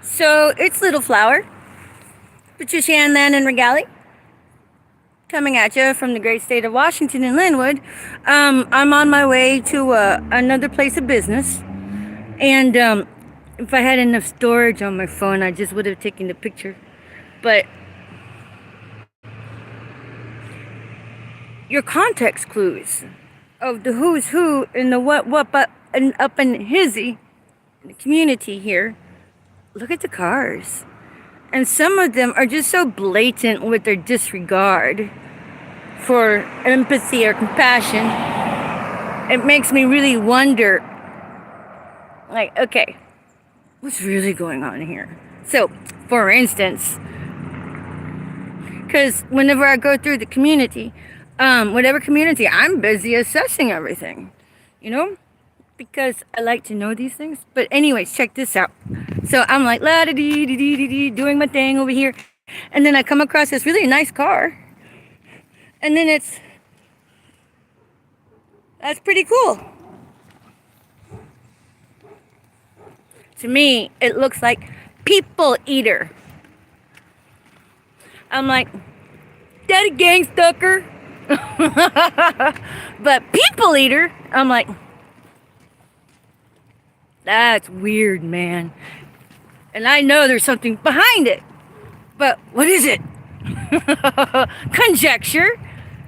So it's Little Flower, Patricia Ann Land and Regali, coming at you from the great state of Washington in Linwood. I'm on my way to another place of business, and if I had enough storage on my phone, I just would have taken the picture. But your context clues of the who's who and the what but and up in hizzy the community here. Look at the cars. And some of them are just so blatant with their disregard for empathy or compassion. It makes me really wonder, like, okay, what's really going on here? So, for instance, because whenever I go through the community, whatever community, I'm busy assessing everything, you know? Because I like to know these things. But anyways, check this out. So I'm like la da dee dee dee dee doing my thing over here, and then I come across this really nice car, and then that's pretty cool. To me, it looks like people eater. I'm like, daddy gang stucker. But people eater, I'm like, that's weird, man. And I know there's something behind it. But what is it? Conjecture.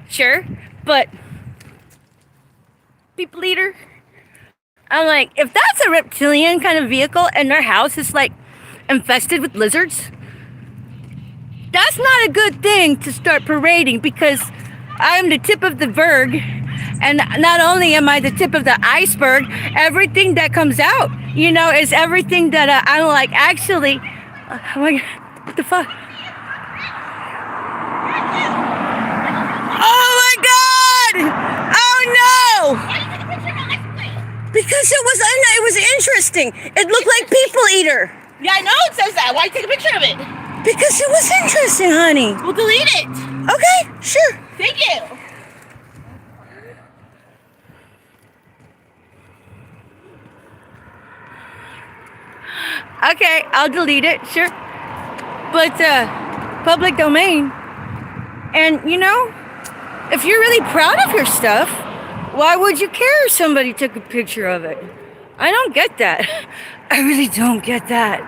Sure. But people eater? I'm like, if that's a reptilian kind of vehicle and their house is like infested with lizards, that's not a good thing to start parading, because I'm the tip of the berg. And not only am I the tip of the iceberg, everything that comes out, you know, is everything that I'm like, actually, oh my God, what the fuck? Oh my God! Oh no! Because it was interesting. It looked like people eater. Yeah, I know it says that. Why take a picture of it? Because it was interesting, honey. We'll delete it. Okay, sure. Thank you. Okay, I'll delete it, sure. But public domain. And you know, if you're really proud of your stuff, why would you care if somebody took a picture of it? I don't get that. I really don't get that.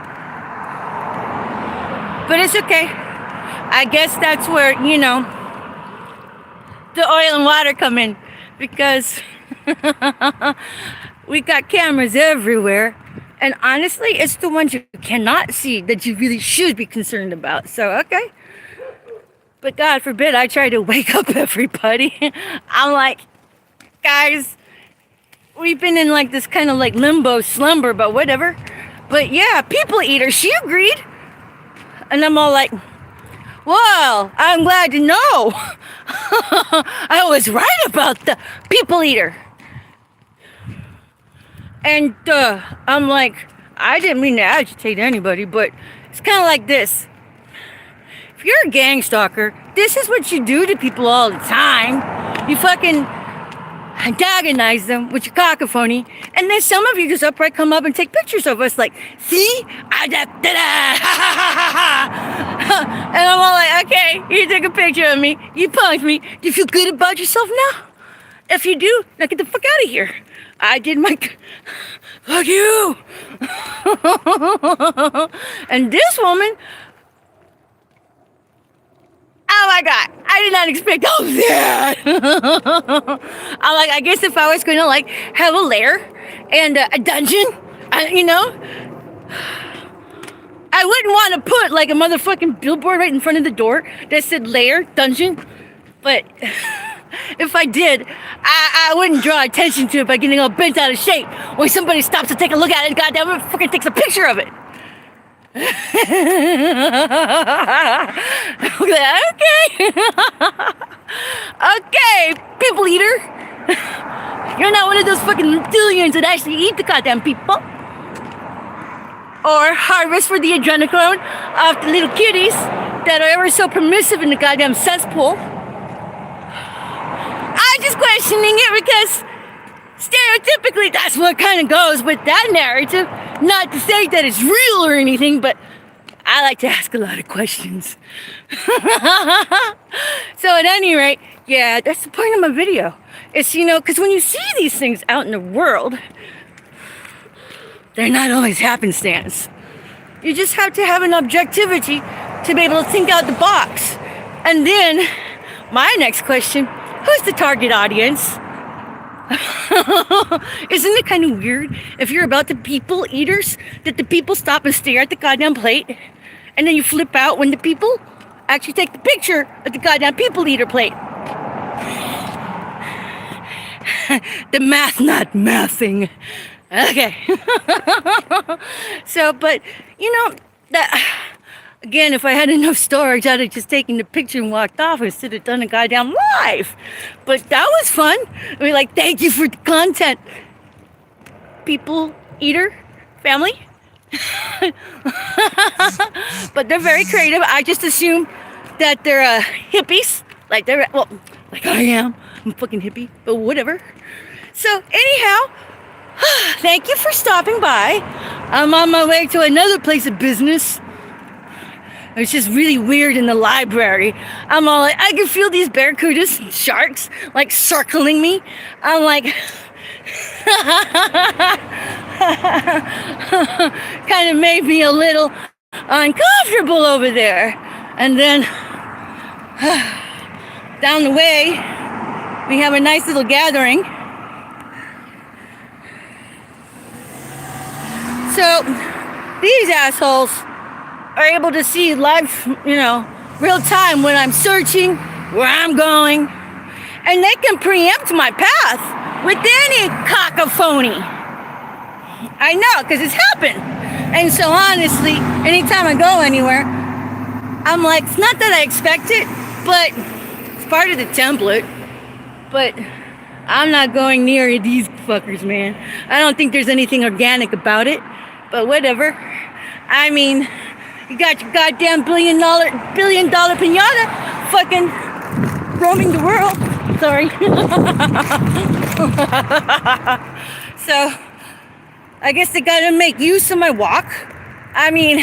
But it's okay. I guess that's where, you know, the oil and water come in, because we got cameras everywhere. And honestly, it's the ones you cannot see that you really should be concerned about. So, okay. But God forbid I try to wake up everybody. I'm like, guys, we've been in like this kind of like limbo slumber, but whatever. But yeah, people eater, she agreed. And I'm all like, well, I'm glad to know I was right about the people eater. And I'm like, I didn't mean to agitate anybody, but it's kind of like this. If you're a gang stalker, this is what you do to people all the time. You fucking antagonize them with your cacophony, and then some of you just upright come up and take pictures of us like, see? And I'm all like, okay, you took a picture of me, you punked me. Do you feel good about yourself now? If you do, now get the fuck out of here. I did my... Fuck you! And this woman... Oh my God, I did not expect all that. I'm like, I guess if I was going to like have a lair and a dungeon, you know, I wouldn't want to put like a motherfucking billboard right in front of the door that said lair, dungeon. But if I did, I wouldn't draw attention to it by getting all bent out of shape when somebody stops to take a look at it and goddamn it fucking takes a picture of it. Okay. Okay, people eater. You're not one of those fucking reptilians that actually eat the goddamn people. Or harvest for the adrenochrome of the little kitties that are ever so permissive in the goddamn cesspool. I'm just questioning it because stereotypically that's what kind of goes with that narrative. Not to say that it's real or anything, but I like to ask a lot of questions. So at any rate, yeah, that's the point of my video. It's, because when you see these things out in the world, they're not always happenstance. You just have to have an objectivity to be able to think out the box. And then, my next question, who's the target audience? Isn't it kind of weird if you're about the people eaters that the people stop and stare at the goddamn plate and then you flip out when the people actually take the picture of the goddamn people eater plate? The math not mathing. Okay. So, but that again, if I had enough storage, I'd have just taken the picture and walked off instead of done a goddamn live. But that was fun. I mean, like, thank you for the content, people eater family. But they're very creative. I just assume that they're hippies, like I am. I'm a fucking hippie, but whatever. So anyhow, thank you for stopping by. I'm on my way to another place of business. It's just really weird in the library. I'm all like, I can feel these barracudas and sharks like circling me. I'm like, kind of made me a little uncomfortable over there. And then down the way, we have a nice little gathering. So these assholes are able to see live, real time when I'm searching, where I'm going, and they can preempt my path with any cacophony. I know, because it's happened. And so honestly, anytime I go anywhere, I'm like, it's not that I expect it, but it's part of the template. But I'm not going near these fuckers, man. I don't think there's anything organic about it, but whatever. I mean, you got your goddamn billion dollar pinata fucking roaming the world. Sorry. So, I guess they gotta make use of my walk. I mean,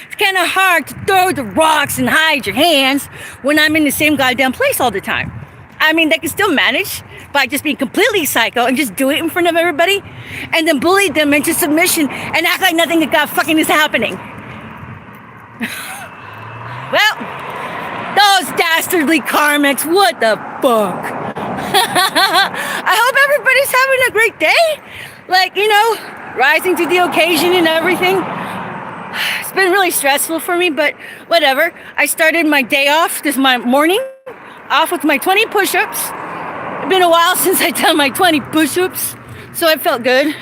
it's kind of hard to throw the rocks and hide your hands when I'm in the same goddamn place all the time. I mean, they can still manage by just being completely psycho and just do it in front of everybody and then bully them into submission and act like nothing that God fucking is happening. Well, those dastardly karmics, what the fuck? I hope everybody's having a great day. Like, rising to the occasion and everything. It's been really stressful for me, but whatever. I started my day off, this my morning, off with my 20 push-ups. It's been a while since I've done my 20 push-ups, so I felt good.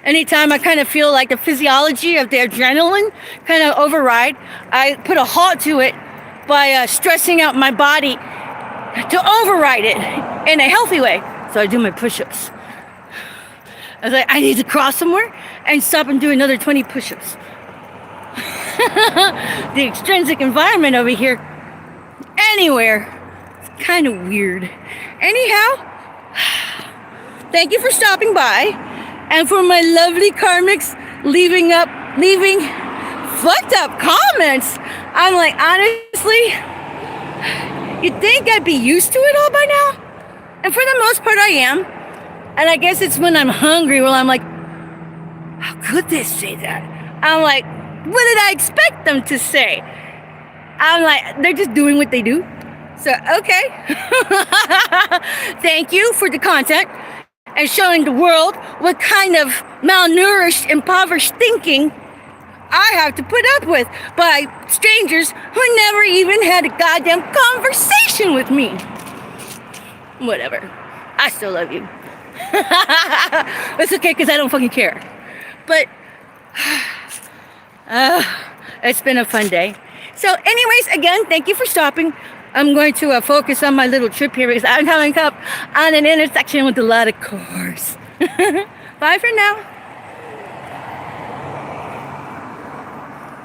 Anytime I kind of feel like the physiology of the adrenaline kind of override, I put a halt to it by stressing out my body to override it in a healthy way. So I do my push-ups. I was like, I need to cross somewhere and stop and do another 20 push-ups. The extrinsic environment over here, anywhere, it's kind of weird. Anyhow, thank you for stopping by, and for my lovely karmics leaving fucked up comments. I'm like, honestly, you'd think I'd be used to it all by now, and for the most part I am. And I guess it's when I'm hungry, well, I'm like, how could they say that? I'm like, what did I expect them to say? I'm like, they're just doing what they do. So, okay. Thank you for the content and showing the world what kind of malnourished, impoverished thinking I have to put up with by strangers who never even had a goddamn conversation with me. Whatever. I still love you. It's okay, because I don't fucking care. But it's been a fun day. So anyways, again, thank you for stopping. I'm going to focus on my little trip here because I'm coming up on an intersection with a lot of cars. Bye for now.